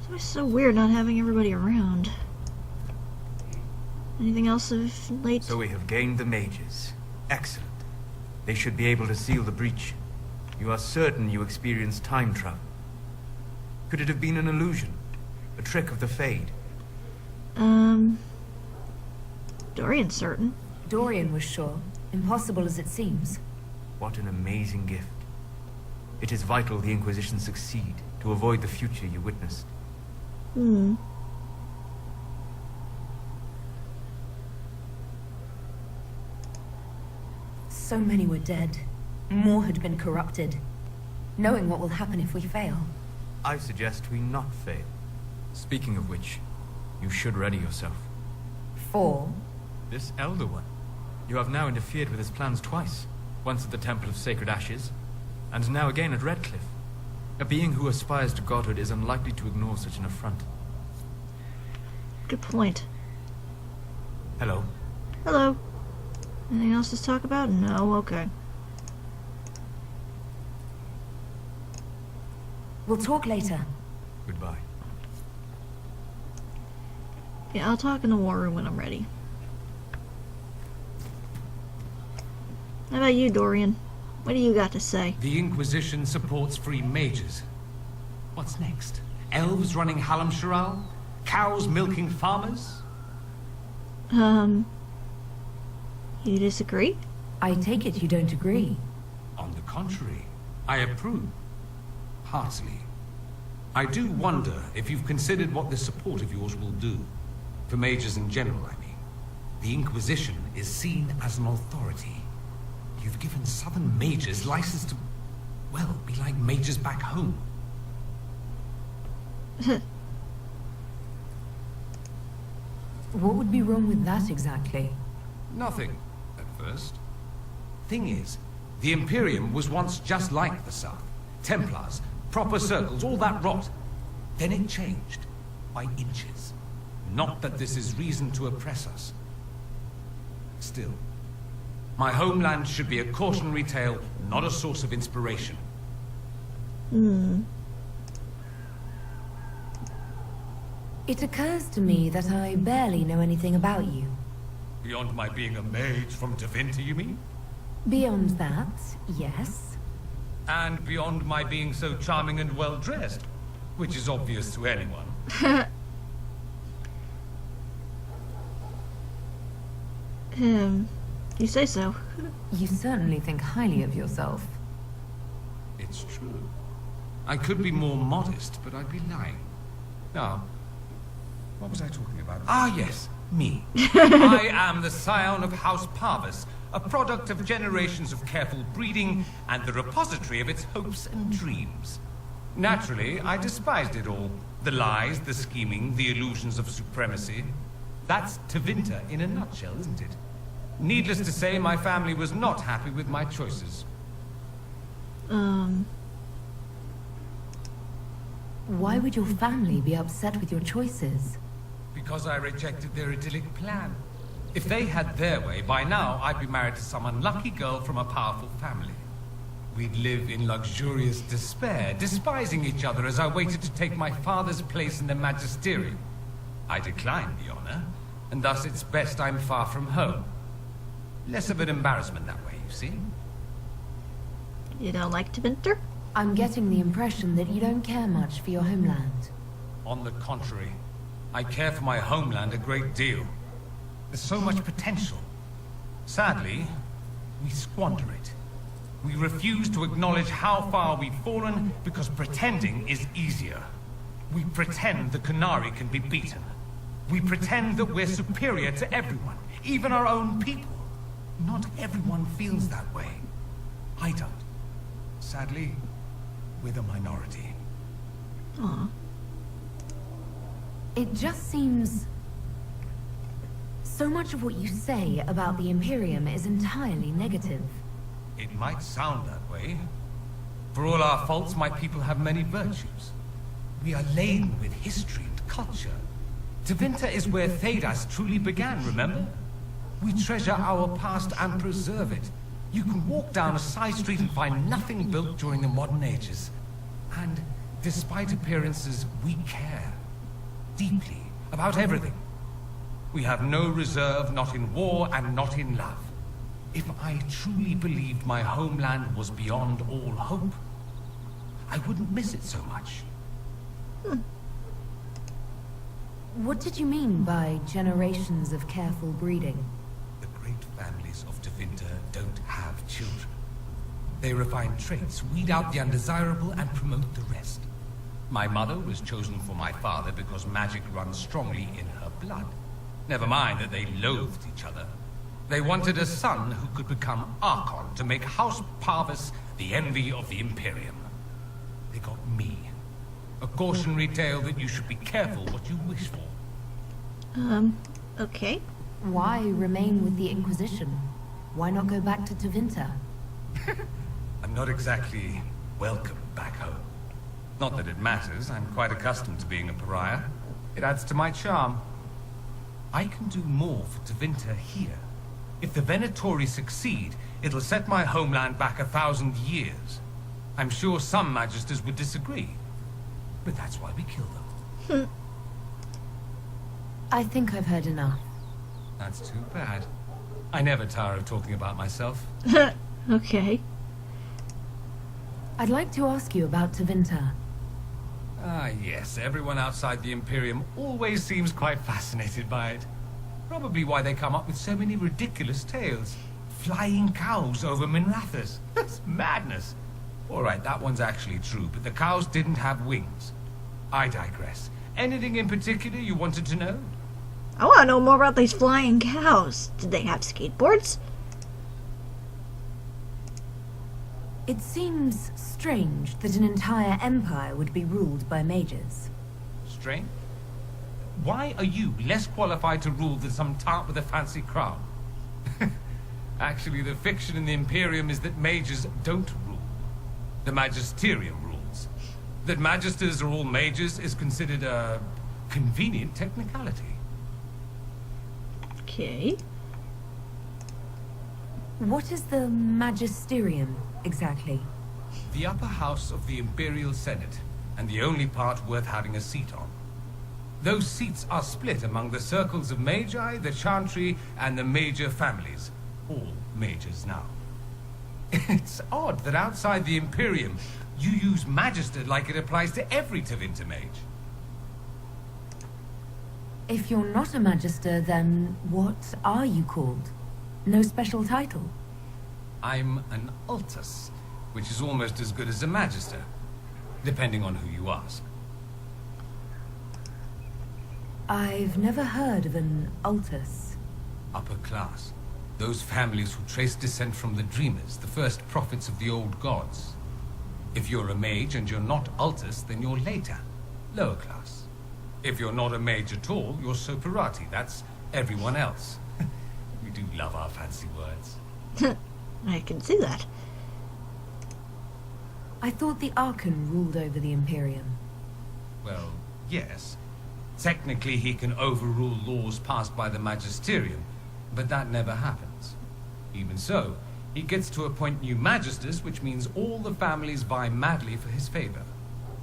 It's always so weird not having everybody around. Anything else of late? So we have gained the mages. Excellent. They should be able to seal the breach. You are certain you experienced time travel? Could it have been an illusion? A trick of the Fade? Dorian's certain. Dorian was sure. Impossible as it seems. What an amazing gift. It is vital the Inquisition succeed to avoid the future you witnessed. So many were dead. More had been corrupted. Knowing what will happen if we fail. I suggest we not fail. Speaking of which, you should ready yourself. For? This Elder One. You have now interfered with his plans twice. Once at the Temple of Sacred Ashes, and now again at Redcliffe. A being who aspires to godhood is unlikely to ignore such an affront. Good point. Hello. Hello. Anything else to talk about? No? Okay. We'll talk later. Goodbye. Yeah, I'll talk in the war room when I'm ready. How about you, Dorian? What do you got to say? The Inquisition supports free mages. What's next? Elves running Hallam-Sharal? Cows milking farmers? You disagree? I take it you don't agree. On the contrary, I approve. Heartily. I do wonder if you've considered what this support of yours will do. For mages in general, I mean. The Inquisition is seen as an authority. You've given southern mages license to, well, be like mages back home. What would be wrong with that exactly? Nothing, at first. Thing is, the Imperium was once just like the South. Templars, proper circles, all that rot. Then it changed, by inches. Not that this is reason to oppress us. Still, my homeland should be a cautionary tale, not a source of inspiration. It occurs to me that I barely know anything about you. Beyond my being a mage from Tevinter, you mean? Beyond that, yes. And beyond my being so charming and well-dressed, which is obvious to anyone. You say so. You certainly think highly of yourself. It's true. I could be more modest, but I'd be lying. Now, what was I talking about? Ah, yes, me. I am the scion of House Parvis, a product of generations of careful breeding and the repository of its hopes and dreams. Naturally, I despised it all. The lies, the scheming, the illusions of supremacy. That's Tevinter in a nutshell, isn't it? Needless to say, my family was not happy with my choices. Why would your family be upset with your choices? Because I rejected their idyllic plan. If they had their way, by now I'd be married to some unlucky girl from a powerful family. We'd live in luxurious despair, despising each other as I waited to take my father's place in the magisterium. I declined the honor, and thus it's best I'm far from home. Less of an embarrassment that way, you see? You don't like Tevinter? I'm getting the impression that you don't care much for your homeland. On the contrary, I care for my homeland a great deal. There's so much potential. Sadly, we squander it. We refuse to acknowledge how far we've fallen because pretending is easier. We pretend the Qunari can be beaten. We pretend that we're superior to everyone, even our own people. Not everyone feels that way. I don't. Sadly, we're the minority. Aw. It just seems... So much of what you say about the Imperium is entirely negative. It might sound that way. For all our faults, my people have many virtues. We are laden with history and culture. Tevinter is where Thedas truly began, remember? We treasure our past and preserve it. You can walk down a side street and find nothing built during the modern ages. And despite appearances, we care deeply about everything. We have no reserve, not in war and not in love. If I truly believed my homeland was beyond all hope, I wouldn't miss it so much. What did you mean by generations of careful breeding? The great families of Tevinter don't have children. They refine traits, weed out the undesirable, and promote the rest. My mother was chosen for my father because magic runs strongly in her blood. Never mind that they loathed each other. They wanted a son who could become Archon to make House Parvis the envy of the Imperium. They got me. A cautionary tale that you should be careful what you wish for. Okay. Why remain with the Inquisition? Why not go back to Tevinter? I'm not exactly welcome back home. Not that it matters, I'm quite accustomed to being a pariah. It adds to my charm. I can do more for Tevinter here. If the Venatori succeed, it'll set my homeland back 1,000 years. I'm sure some magisters would disagree, but that's why we kill them. I think I've heard enough. That's too bad. I never tire of talking about myself. Okay. I'd like to ask you about Tevinter. Ah, yes, everyone outside the Imperium always seems quite fascinated by it. Probably why they come up with so many ridiculous tales. Flying cows over Minrathous. That's madness. All right, that one's actually true, but the cows didn't have wings. I digress. Anything in particular you wanted to know? I want to know more about these flying cows. Did they have skateboards? It seems strange that an entire empire would be ruled by mages. Strange? Why are you less qualified to rule than some tart with a fancy crown? Actually, the fiction in the Imperium is that mages don't rule. The Magisterium rules. That magisters are all mages is considered a convenient technicality. Okay. What is the Magisterium, exactly? The upper house of the Imperial Senate, and the only part worth having a seat on. Those seats are split among the circles of Magi, the Chantry, and the major families. All mages now. It's odd that outside the Imperium, you use Magister like it applies to every Tevinter mage. If you're not a Magister, then what are you called? No special title? I'm an Altus, which is almost as good as a Magister, depending on who you ask. I've never heard of an Altus. Upper class. Those families who trace descent from the Dreamers, the first prophets of the old gods. If you're a mage and you're not Altus, then you're later. Lower class. If you're not a mage at all, you're Soperati. That's everyone else. We do love our fancy words. I can see that. I thought the Archon ruled over the Imperium. Well, yes. Technically, he can overrule laws passed by the Magisterium, but that never happens. Even so, he gets to appoint new Magisters, which means all the families vie madly for his favor.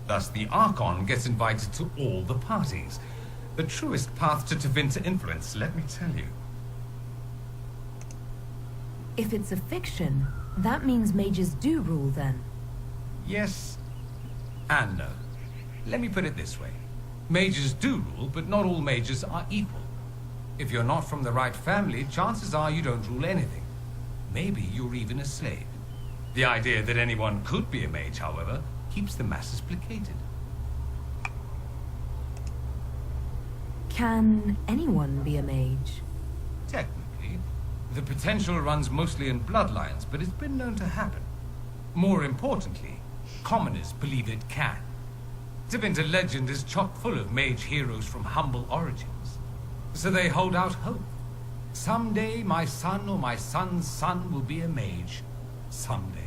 Thus, the Archon gets invited to all the parties. The truest path to Tevinter influence, let me tell you. If it's a fiction, that means mages do rule then. Yes and no. Let me put it this way. Mages do rule, but not all mages are equal. If you're not from the right family, chances are you don't rule anything. Maybe you're even a slave. The idea that anyone could be a mage, however, keeps the masses placated. Can anyone be a mage? Technically, the potential runs mostly in bloodlines, but it's been known to happen. More importantly, commoners believe it can. Tevinter legend is chock full of mage heroes from humble origins. So they hold out hope. Someday my son or my son's son will be a mage. Someday.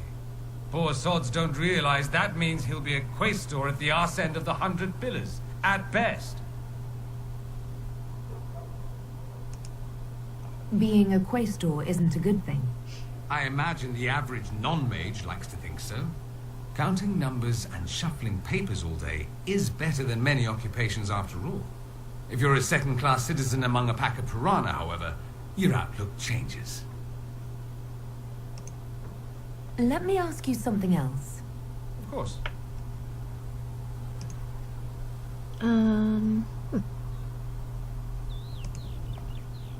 Poor sods don't realize that means he'll be a quaestor at the arse end of the 100 Pillars, at best. Being a quaestor isn't a good thing. I imagine the average non-mage likes to think so. Counting numbers and shuffling papers all day is better than many occupations after all. If you're a second-class citizen among a pack of piranha, however, your outlook changes. Let me ask you something else. Of course. Hmm.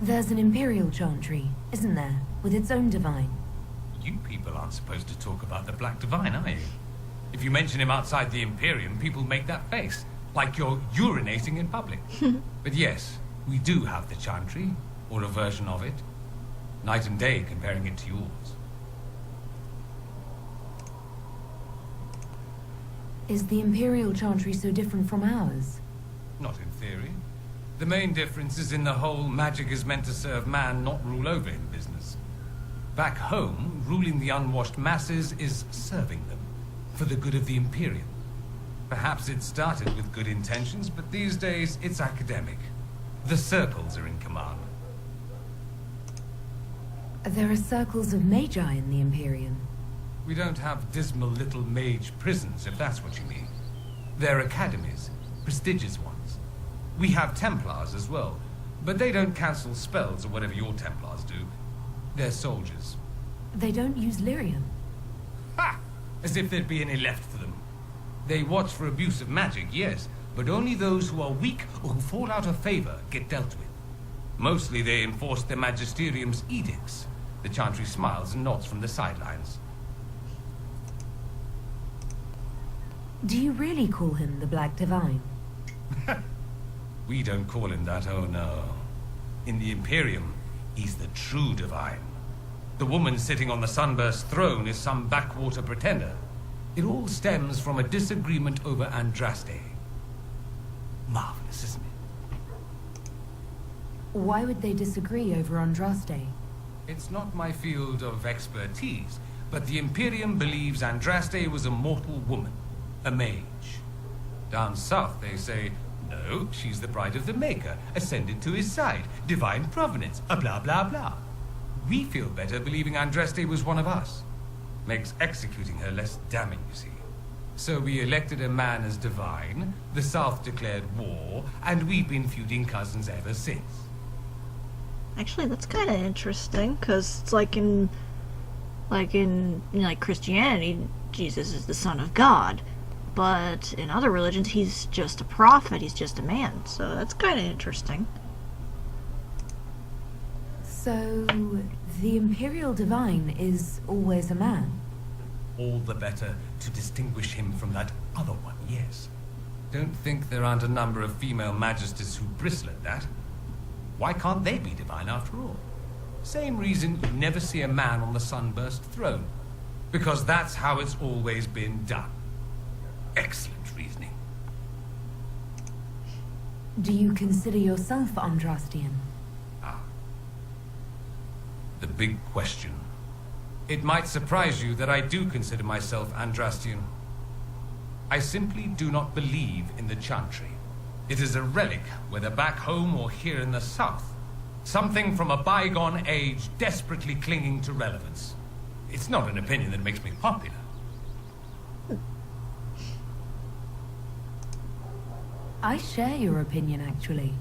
There's an Imperial Chantry, isn't there? With its own divine. You people aren't supposed to talk about the Black Divine, are you? If you mention him outside the Imperium, people make that face, like you're urinating in public. But yes, we do have the Chantry, or a version of it. Night and day comparing it to yours. Is the Imperial Chantry so different from ours? Not in theory. The main difference is in the whole magic is meant to serve man, not rule over him business. Back home, ruling the unwashed masses is serving them, for the good of the Imperium. Perhaps it started with good intentions, but these days it's academic. The circles are in command. There are circles of magi in the Imperium. We don't have dismal little mage prisons, if that's what you mean. They're academies, prestigious ones. We have Templars as well, but they don't cancel spells or whatever your Templars do. They're soldiers. They don't use lyrium. Ha! As if there'd be any left for them. They watch for abuse of magic, yes, but only those who are weak or who fall out of favor get dealt with. Mostly they enforce their magisterium's edicts. The Chantry smiles and nods from the sidelines. Do you really call him the Black Divine? We don't call him that, oh no. In the Imperium, he's the true divine. The woman sitting on the Sunburst throne is some backwater pretender. It all stems from a disagreement over Andraste. Marvelous, isn't it? Why would they disagree over Andraste? It's not my field of expertise, but the Imperium believes Andraste was a mortal woman, a mage. Down south they say, no, she's the bride of the Maker, ascended to his side, divine provenance, a blah blah blah. We feel better believing Andraste was one of us. Makes executing her less damning, you see. So we elected a man as divine, the South declared war, and we've been feuding cousins ever since. Actually, that's kind of interesting, because it's like in Christianity, Jesus is the Son of God. But in other religions, he's just a prophet, he's just a man. So that's kind of interesting. So, the Imperial Divine is always a man? All the better to distinguish him from that other one, yes. Don't think there aren't a number of female magisters who bristle at that. Why can't they be divine after all? Same reason you never see a man on the Sunburst throne. Because that's how it's always been done. Excellent reasoning. Do you consider yourself Andrastian? The big question. It might surprise you that I do consider myself Andrastian. I simply do not believe in the Chantry. It is a relic, whether back home or here in the south. Something from a bygone age desperately clinging to relevance. It's not an opinion that makes me popular. I share your opinion, actually.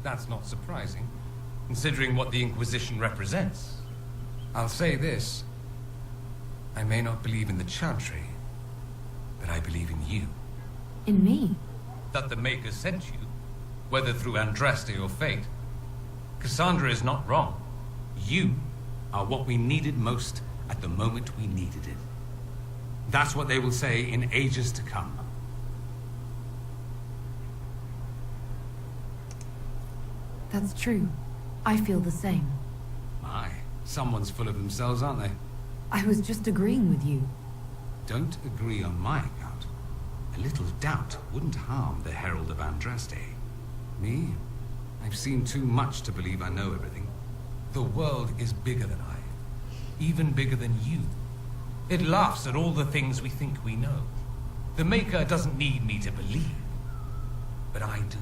That's not surprising, considering what the Inquisition represents. I'll say this. I may not believe in the Chantry, but I believe in you. In me? That the Maker sent you, whether through Andraste or fate. Cassandra is not wrong. You are what we needed most at the moment we needed it. That's what they will say in ages to come. That's true. I feel the same. My, someone's full of themselves, aren't they? I was just agreeing with you. Don't agree on my account. A little doubt wouldn't harm the Herald of Andraste. Me? I've seen too much to believe I know everything. The world is bigger than I. Even bigger than you. It laughs at all the things we think we know. The Maker doesn't need me to believe. But I do.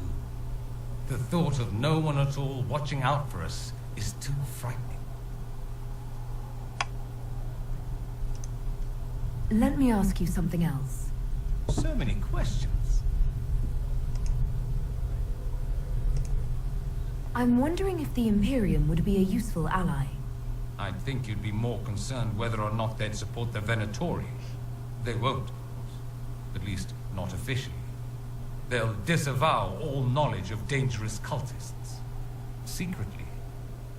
The thought of no one at all watching out for us is too frightening. Let me ask you something else. So many questions. I'm wondering if the Imperium would be a useful ally. I'd think you'd be more concerned whether or not they'd support the Venatori. They won't, of course. At least, not officially. They'll disavow all knowledge of dangerous cultists. Secretly,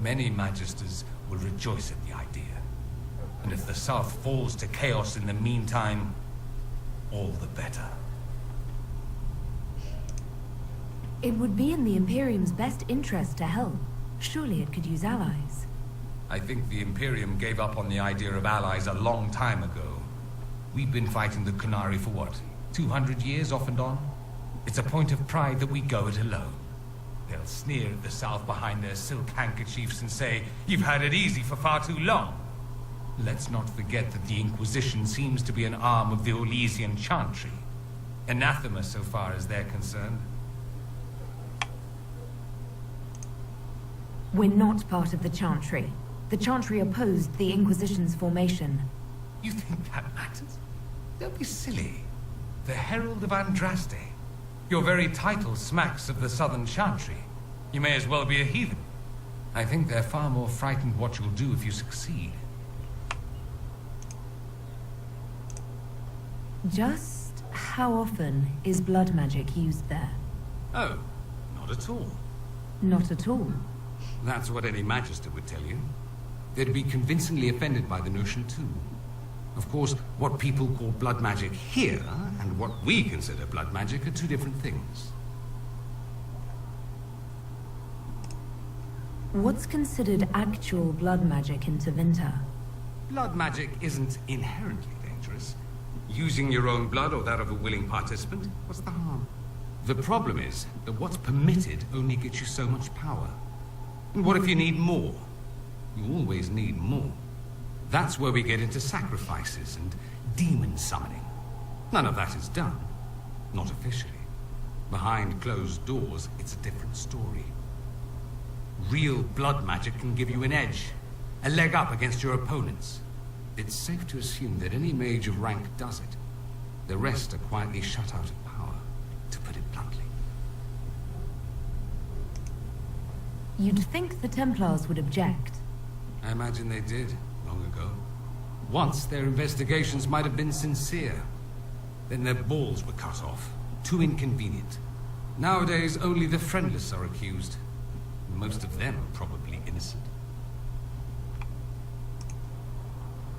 many Magisters will rejoice at the idea. And if the South falls to chaos in the meantime, all the better. It would be in the Imperium's best interest to help. Surely it could use allies. I think the Imperium gave up on the idea of allies a long time ago. We've been fighting the Qunari for what, 200 years off and on? It's a point of pride that we go it alone. They'll sneer at the South behind their silk handkerchiefs and say, "You've had it easy for far too long." Let's not forget that the Inquisition seems to be an arm of the Orlesian Chantry. Anathema so far as they're concerned. We're not part of the Chantry. The Chantry opposed the Inquisition's formation. You think that matters? Don't be silly. The Herald of Andraste. Your very title smacks of the Southern Chantry. You may as well be a heathen. I think they're far more frightened what you'll do if you succeed. Just how often is blood magic used there? Oh, not at all. Not at all. That's what any Magister would tell you. They'd be convincingly offended by the notion too. Of course, what people call blood magic here, and what we consider blood magic, are two different things. What's considered actual blood magic in Tevinter? Blood magic isn't inherently dangerous. Using your own blood or that of a willing participant, what's the harm? The problem is that what's permitted only gets you so much power. And what if you need more? You always need more. That's where we get into sacrifices and demon summoning. None of that is done. Not officially. Behind closed doors, it's a different story. Real blood magic can give you an edge, a leg up against your opponents. It's safe to assume that any mage of rank does it. The rest are quietly shut out of power, to put it bluntly. You'd think the Templars would object. I imagine they did, long ago. Once their investigations might have been sincere. Then their balls were cut off. Too inconvenient. Nowadays, only the friendless are accused. Most of them are probably innocent.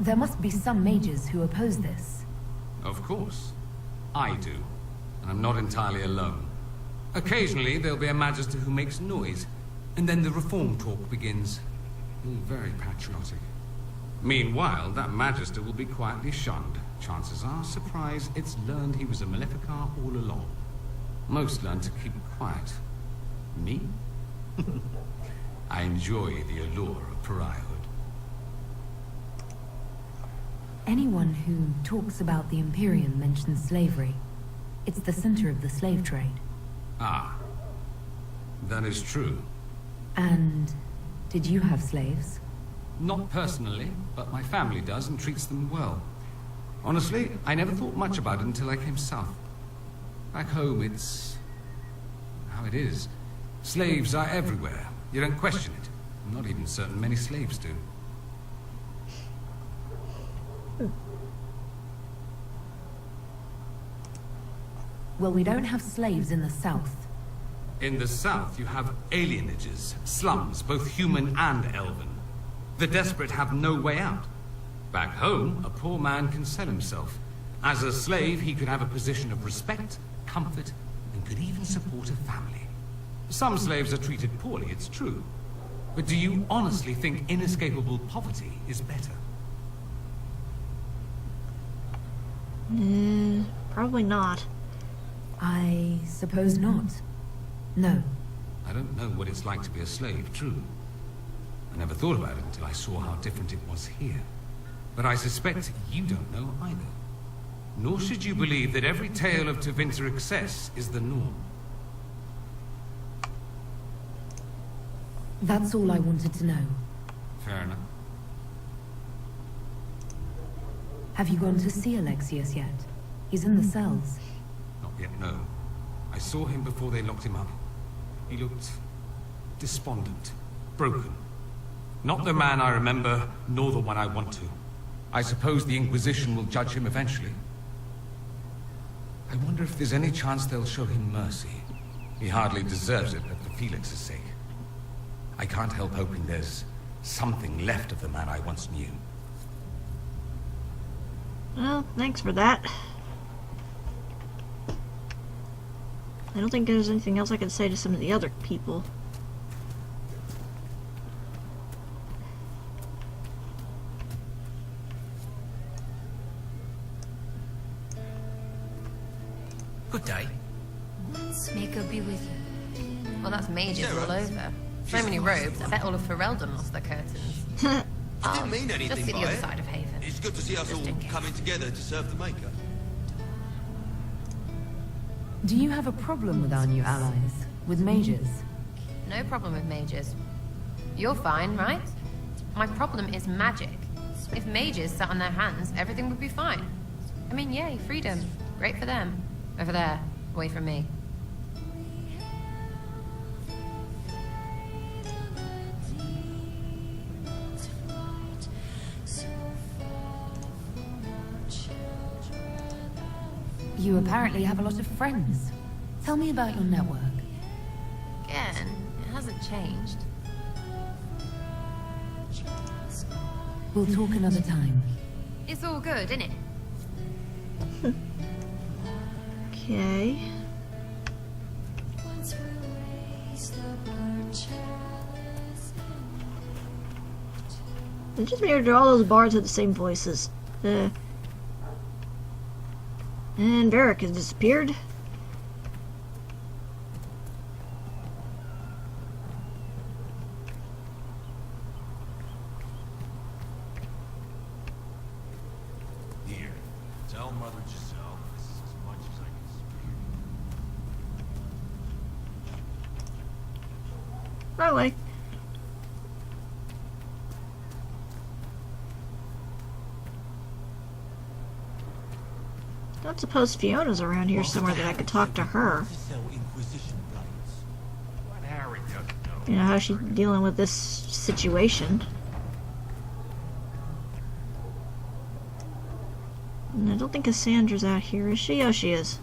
There must be some mages who oppose this. Of course. I do. And I'm not entirely alone. Occasionally, there'll be a Magister who makes noise, and then the reform talk begins. All very patriotic. Meanwhile, that Magister will be quietly shunned. Chances are, surprise, it's learned he was a Maleficar all along. Most learn to keep quiet. Me? I enjoy the allure of pariahhood. Anyone who talks about the Imperium mentions slavery. It's the center of the slave trade. Ah. That is true. And did you have slaves? Not personally, but my family does and treats them well. Honestly, I never thought much about it until I came south. Back home, it's how it is. Slaves are everywhere. You don't question it. I'm not even certain many slaves do. Well, we don't have slaves in the south. In the south, you have alienages, slums, both human and elven. The desperate have no way out. Back home, a poor man can sell himself. As a slave, he could have a position of respect, comfort, and could even support a family. Some slaves are treated poorly, it's true. But do you honestly think inescapable poverty is better? Probably not. I suppose not. No. I don't know what it's like to be a slave, true. I never thought about it until I saw how different it was here. But I suspect you don't know either. Nor should you believe that every tale of Tevinter excess is the norm. That's all I wanted to know. Fair enough. Have you gone to see Alexius yet? He's in the cells. Not yet, no. I saw him before they locked him up. He looked despondent, broken. Not the man I remember, nor the one I want to. I suppose the Inquisition will judge him eventually. I wonder if there's any chance they'll show him mercy. He hardly deserves it, but for Felix's sake. I can't help hoping there's something left of the man I once knew. Well, thanks for that. I don't think there's anything else I can say to some of the other people. Good day. May God be with you. Well, that's mages all over. So many robes, I bet all of Ferelden lost their curtains. I didn't mean anything Just see by the other it. side of Haven. It's good to see us Just all in case. coming together to serve the Maker. Do you have a problem with our new allies? With mages? No problem with mages. You're fine, right? My problem is magic. If mages sat on their hands, everything would be fine. I mean, yay, freedom. Great for them. Over there, away from me. You apparently have a lot of friends. Tell me about your network. Again, it hasn't changed. We'll talk another time. It's all good, isn't it? Okay. It's just weird that all those bards have the same voices. And Varric has disappeared. Here, tell Mother Giselle this is as much as I can spare. Right away. Don't suppose Fiona's around here somewhere that I could talk to her. You know, how she's dealing with this situation. And I don't think Cassandra's out here, is she? Oh, she is.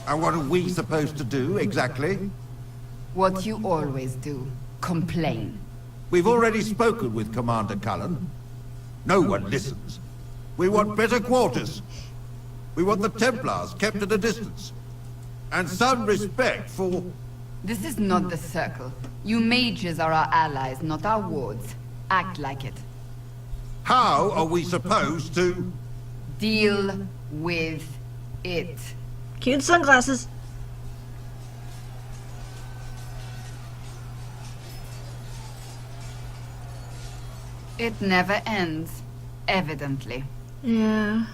And what are we supposed to do, exactly? What you always do. Complain. We've already spoken with Commander Cullen. No one listens. We want better quarters. We want the Templars kept at a distance. And some respect for... This is not the Circle. You mages are our allies, not our wards. Act like it. How are we supposed to... Deal with it. Cute sunglasses. It never ends, evidently. Yeah.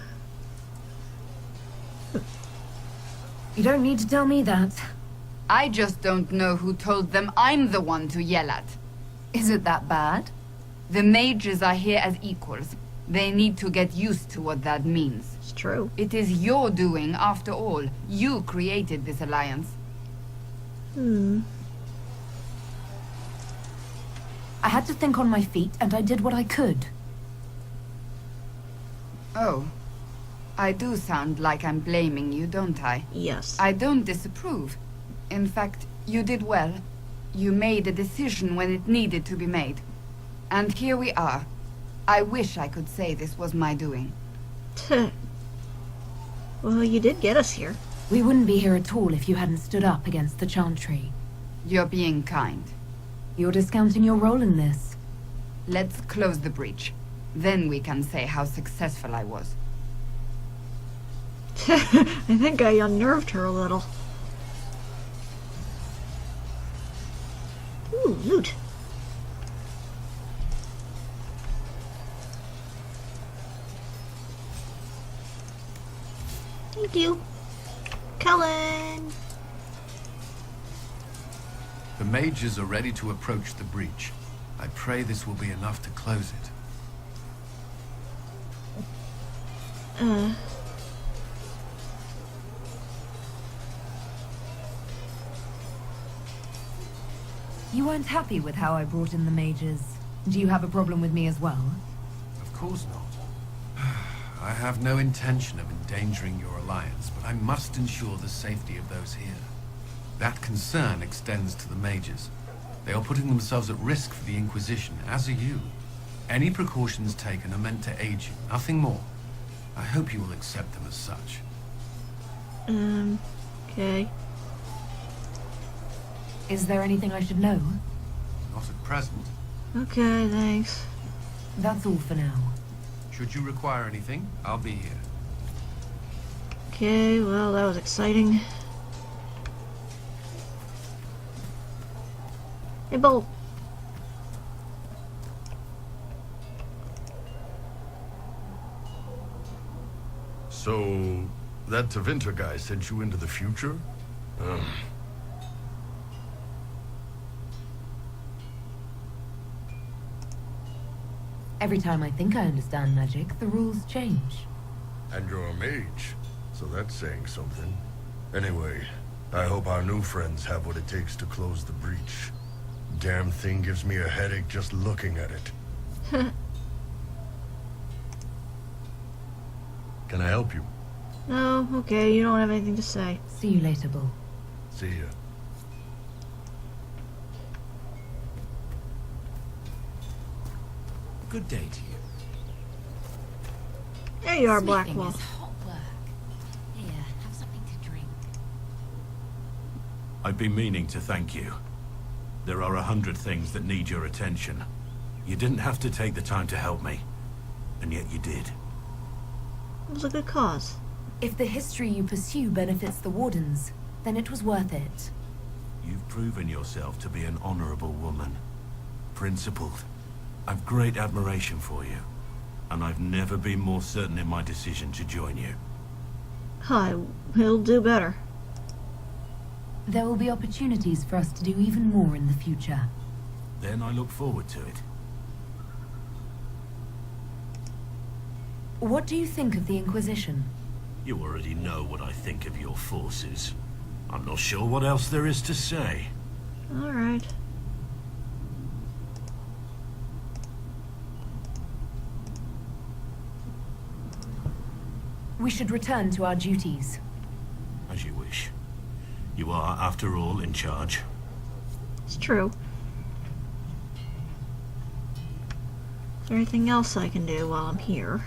You don't need to tell me that. I just don't know who told them I'm the one to yell at. Is it that bad? The mages are here as equals. They need to get used to what that means. It's true. It is your doing, after all. You created this alliance. I had to think on my feet, and I did what I could. Oh. I do sound like I'm blaming you, don't I? Yes. I don't disapprove. In fact, you did well. You made a decision when it needed to be made. And here we are. I wish I could say this was my doing. Well, you did get us here. We wouldn't be here at all if you hadn't stood up against the Chantry. You're being kind. You're discounting your role in this. Let's close the breach. Then we can say how successful I was. I think I unnerved her a little. Ooh, loot. Thank you. Cullen. The mages are ready to approach the breach. I pray this will be enough to close it. You weren't happy with how I brought in the mages. Do you have a problem with me as well? Of course not. I have no intention of endangering your alliance, but I must ensure the safety of those here. That concern extends to the mages. They are putting themselves at risk for the Inquisition, as are you. Any precautions taken are meant to aid you, nothing more. I hope you will accept them as such. Okay. Is there anything I should know? Not at present. Okay, thanks. That's all for now. Should you require anything, I'll be here. Okay, well, that was exciting. Hey, Bolt. So, that Tevinter guy sent you into the future? Every time I think I understand magic, the rules change. And you're a mage, so that's saying something. Anyway, I hope our new friends have what it takes to close the breach. Damn thing gives me a headache just looking at it. Can I help you? No, okay, you don't have anything to say. See you later, Bull. See ya. Good day to you. There you are, Smithing Blackwell. is hot work. Here, have something to drink. I've been meaning to thank you. There are 100 things that need your attention. You didn't have to take the time to help me, and yet you did. It was a good cause. If the history you pursue benefits the Wardens, then it was worth it. You've proven yourself to be an honorable woman. Principled. I've great admiration for you, and I've never been more certain in my decision to join you. I will do better. There will be opportunities for us to do even more in the future. Then I look forward to it. What do you think of the Inquisition? You already know what I think of your forces. I'm not sure what else there is to say. Alright. We should return to our duties. As you wish. You are, after all, in charge. It's true. Is there anything else I can do while I'm here?